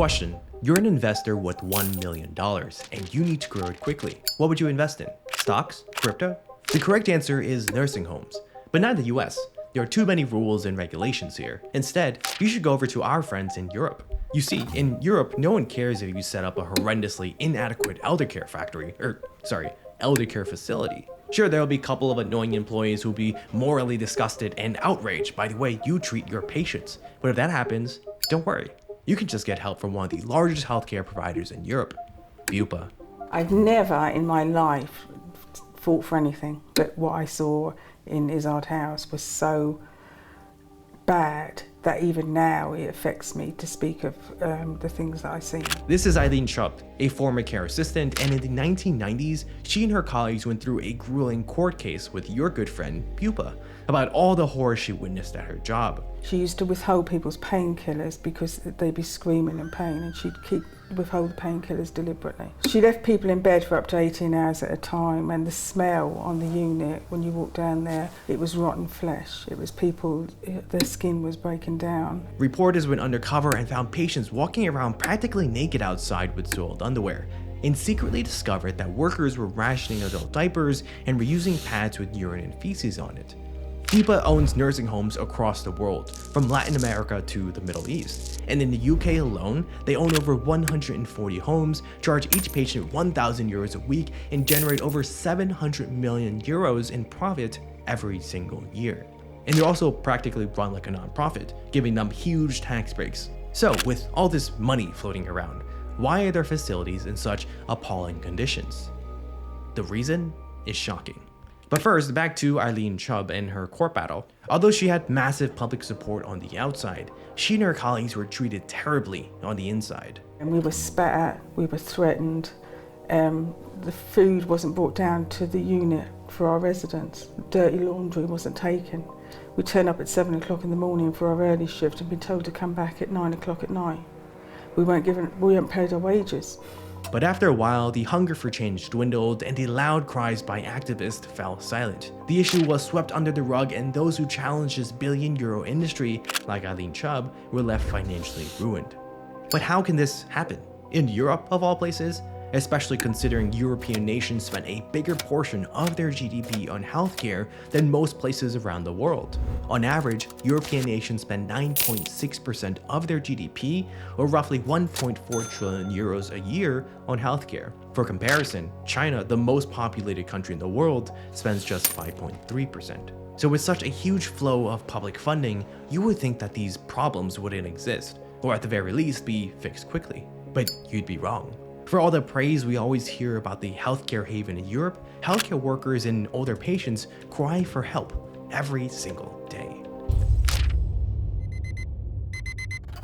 Question: you're an investor with $1 million and you need to grow it quickly. What would you invest in? Stocks? Crypto? The correct answer is nursing homes, but not in the US. There are too many rules and regulations here. Instead, you should go over to our friends in Europe. You see, in Europe, no one cares if you set up a horrendously inadequate elder care facility. Sure, there'll be a couple of annoying employees who'll be morally disgusted and outraged by the way you treat your patients. But if that happens, don't worry. You can just get help from one of the largest healthcare providers in Europe, Bupa. I've never in my life fought for anything, but what I saw in Izard House was so bad that even now it affects me to speak of the things that I see. This is Eileen Chubb, a former care assistant, and in the 1990s, she and her colleagues went through a grueling court case with your good friend, Bupa, about all the horror she witnessed at her job. She used to withhold people's painkillers because they'd be screaming in pain, and she'd withhold the painkillers deliberately. She left people in bed for up to 18 hours at a time, and the smell on the unit when you walked down there, it was rotten flesh. It was people, their skin was breaking down. Reporters went undercover and found patients walking around practically naked outside with soiled underwear, and secretly discovered that workers were rationing adult diapers and reusing pads with urine and feces on it. Bupa owns nursing homes across the world, from Latin America to the Middle East. And in the UK alone, they own over 140 homes, charge each patient €1,000 a week, and generate over 700 million euros in profit every single year. And they're also practically run like a nonprofit, giving them huge tax breaks. So, with all this money floating around, why are their facilities in such appalling conditions? The reason is shocking. But first, back to Eileen Chubb and her court battle. Although she had massive public support on the outside, she and her colleagues were treated terribly on the inside. And we were spat at, we were threatened. The food wasn't brought down to the unit for our residents. Dirty laundry wasn't taken. We turn up at 7 o'clock in the morning for our early shift and be told to come back at 9 o'clock at night. We weren't paid our wages. But after a while, the hunger for change dwindled and the loud cries by activists fell silent. The issue was swept under the rug, and those who challenged this billion-euro industry, like Eileen Chubb, were left financially ruined. But how can this happen? In Europe, of all places? Especially considering European nations spend a bigger portion of their GDP on healthcare than most places around the world. On average, European nations spend 9.6% of their GDP, or roughly 1.4 trillion euros a year, on healthcare. For comparison, China, the most populated country in the world, spends just 5.3%. So with such a huge flow of public funding, you would think that these problems wouldn't exist, or at the very least be fixed quickly. But you'd be wrong. For all the praise we always hear about the healthcare haven in Europe, healthcare workers and older patients cry for help every single day.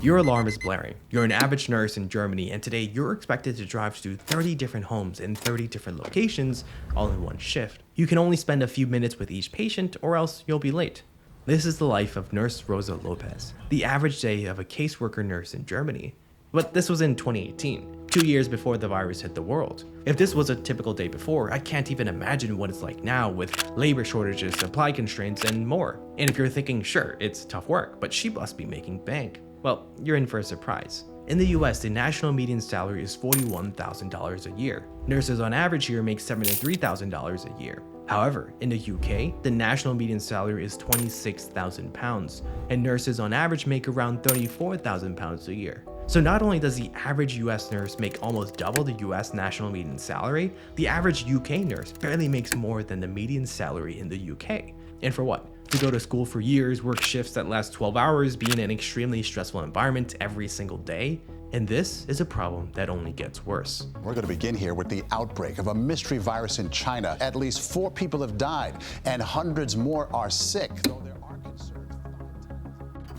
Your alarm is blaring. You're an average nurse in Germany, and today you're expected to drive to 30 different homes in 30 different locations, all in one shift. You can only spend a few minutes with each patient, or else you'll be late. This is the life of Nurse Rosa Lopez, the average day of a caseworker nurse in Germany. But this was in 2018, 2 years before the virus hit the world. If this was a typical day before, I can't even imagine what it's like now with labor shortages, supply constraints, and more. And if you're thinking, sure, it's tough work, but she must be making bank, well, you're in for a surprise. In the US, the national median salary is $41,000 a year. Nurses on average here make $73,000 a year. However, in the UK, the national median salary is £26,000, and nurses on average make around £34,000 a year. So not only does the average US nurse make almost double the US national median salary, the average UK nurse barely makes more than the median salary in the UK. And for what? To go to school for years, work shifts that last 12 hours, be in an extremely stressful environment every single day? And this is a problem that only gets worse. We're going to begin here with the outbreak of a mystery virus in China. At least 4 people have died and hundreds more are sick. Though there are concerns.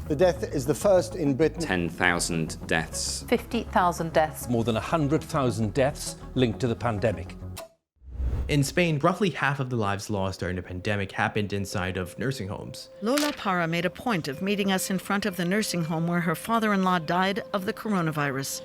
The death is the first in Britain. 10,000 deaths. 50,000 deaths. More than 100,000 deaths linked to the pandemic. In Spain, roughly half of the lives lost during the pandemic happened inside of nursing homes. Lola Parra made a point of meeting us in front of the nursing home where her father-in-law died of the coronavirus.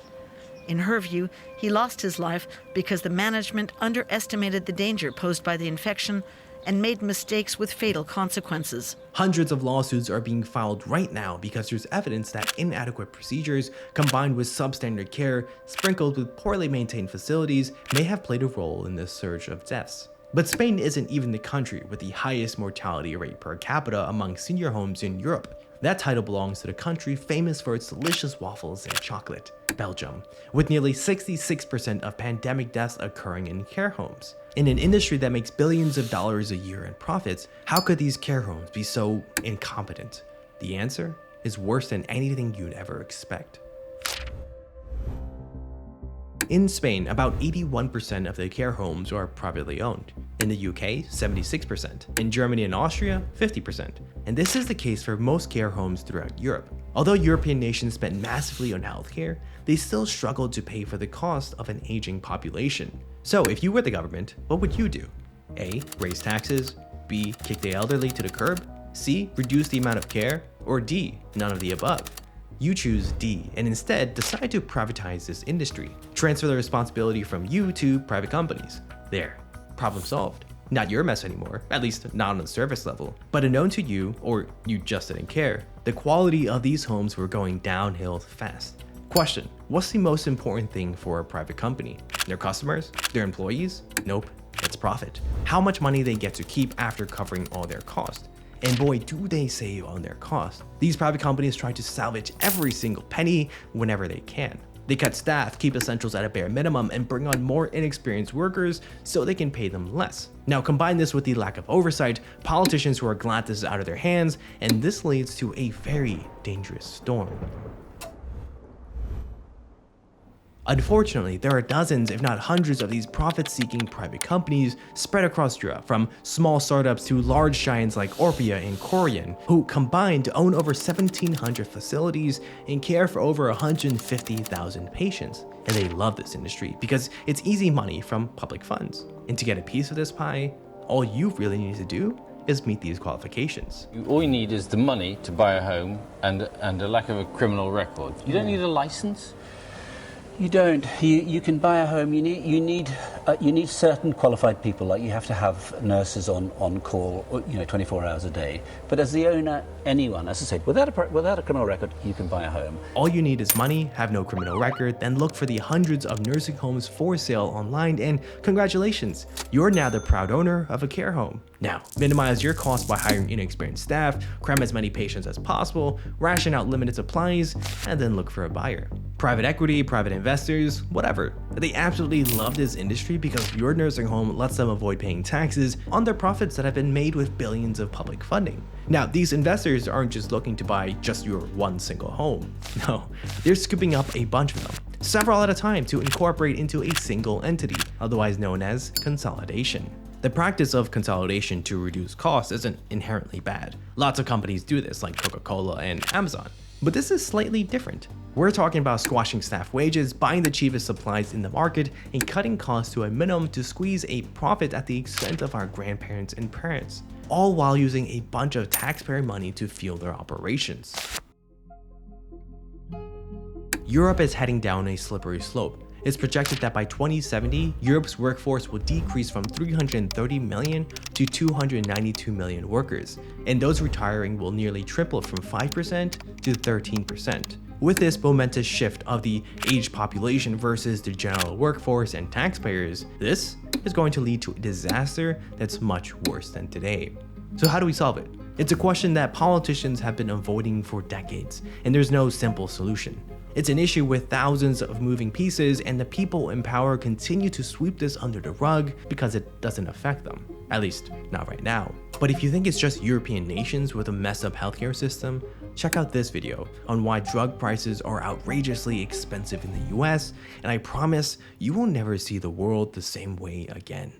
In her view, he lost his life because the management underestimated the danger posed by the infection and made mistakes with fatal consequences. Hundreds of lawsuits are being filed right now because there's evidence that inadequate procedures combined with substandard care sprinkled with poorly maintained facilities may have played a role in this surge of deaths. But Spain isn't even the country with the highest mortality rate per capita among senior homes in Europe. That title belongs to the country famous for its delicious waffles and chocolate, Belgium, with nearly 66% of pandemic deaths occurring in care homes. In an industry that makes billions of dollars a year in profits, how could these care homes be so incompetent? The answer is worse than anything you'd ever expect. In Spain, about 81% of the care homes are privately owned. In the UK, 76%. In Germany and Austria, 50%. And this is the case for most care homes throughout Europe. Although European nations spend massively on healthcare, they still struggle to pay for the cost of an aging population. So if you were the government, what would you do? A. Raise taxes. B. Kick the elderly to the curb. C. Reduce the amount of care. Or D. None of the above. You choose D and instead decide to privatize this industry. Transfer the responsibility from you to private companies. There, problem solved. Not your mess anymore, at least not on the surface level. But unknown to you, or you just didn't care, the quality of these homes were going downhill fast. Question: what's the most important thing for a private company? Their customers? Their employees? Nope, it's profit. How much money they get to keep after covering all their costs. And boy, do they save on their costs. These private companies try to salvage every single penny whenever they can. They cut staff, keep essentials at a bare minimum, and bring on more inexperienced workers so they can pay them less. Now combine this with the lack of oversight, politicians who are glad this is out of their hands, and this leads to a very dangerous storm. Unfortunately, there are dozens, if not hundreds, of these profit-seeking private companies spread across Europe, from small startups to large giants like Orpea and Korian, who combine to own over 1,700 facilities and care for over 150,000 patients. And they love this industry because it's easy money from public funds. And to get a piece of this pie, all you really need to do is meet these qualifications. All you need is the money to buy a home and a lack of a criminal record. You don't need a license. You don't. You can buy a home. You need certain qualified people. Like you have to have nurses on call, 24 hours a day. But as the owner, anyone, as I said, without a criminal record, you can buy a home. All you need is money, have no criminal record, then look for the hundreds of nursing homes for sale online, and congratulations, you're now the proud owner of a care home. Now, minimize your costs by hiring inexperienced staff, cram as many patients as possible, ration out limited supplies, and then look for a buyer. Private equity, private investors, whatever. They absolutely love this industry because your nursing home lets them avoid paying taxes on their profits that have been made with billions of public funding. Now, these investors aren't just looking to buy just your one single home. No, they're scooping up a bunch of them, several at a time, to incorporate into a single entity, otherwise known as consolidation. The practice of consolidation to reduce costs isn't inherently bad. Lots of companies do this, like Coca-Cola and Amazon. But this is slightly different. We're talking about squashing staff wages, buying the cheapest supplies in the market, and cutting costs to a minimum to squeeze a profit at the expense of our grandparents and parents, all while using a bunch of taxpayer money to fuel their operations. Europe is heading down a slippery slope. It's projected that by 2070, Europe's workforce will decrease from 330 million to 292 million workers, and those retiring will nearly triple from 5% to 13%. With this momentous shift of the aged population versus the general workforce and taxpayers, this is going to lead to a disaster that's much worse than today. So how do we solve it? It's a question that politicians have been avoiding for decades, and there's no simple solution. It's an issue with thousands of moving pieces, and the people in power continue to sweep this under the rug because it doesn't affect them. At least, not right now. But if you think it's just European nations with a messed up healthcare system, check out this video on why drug prices are outrageously expensive in the US, and I promise you will never see the world the same way again.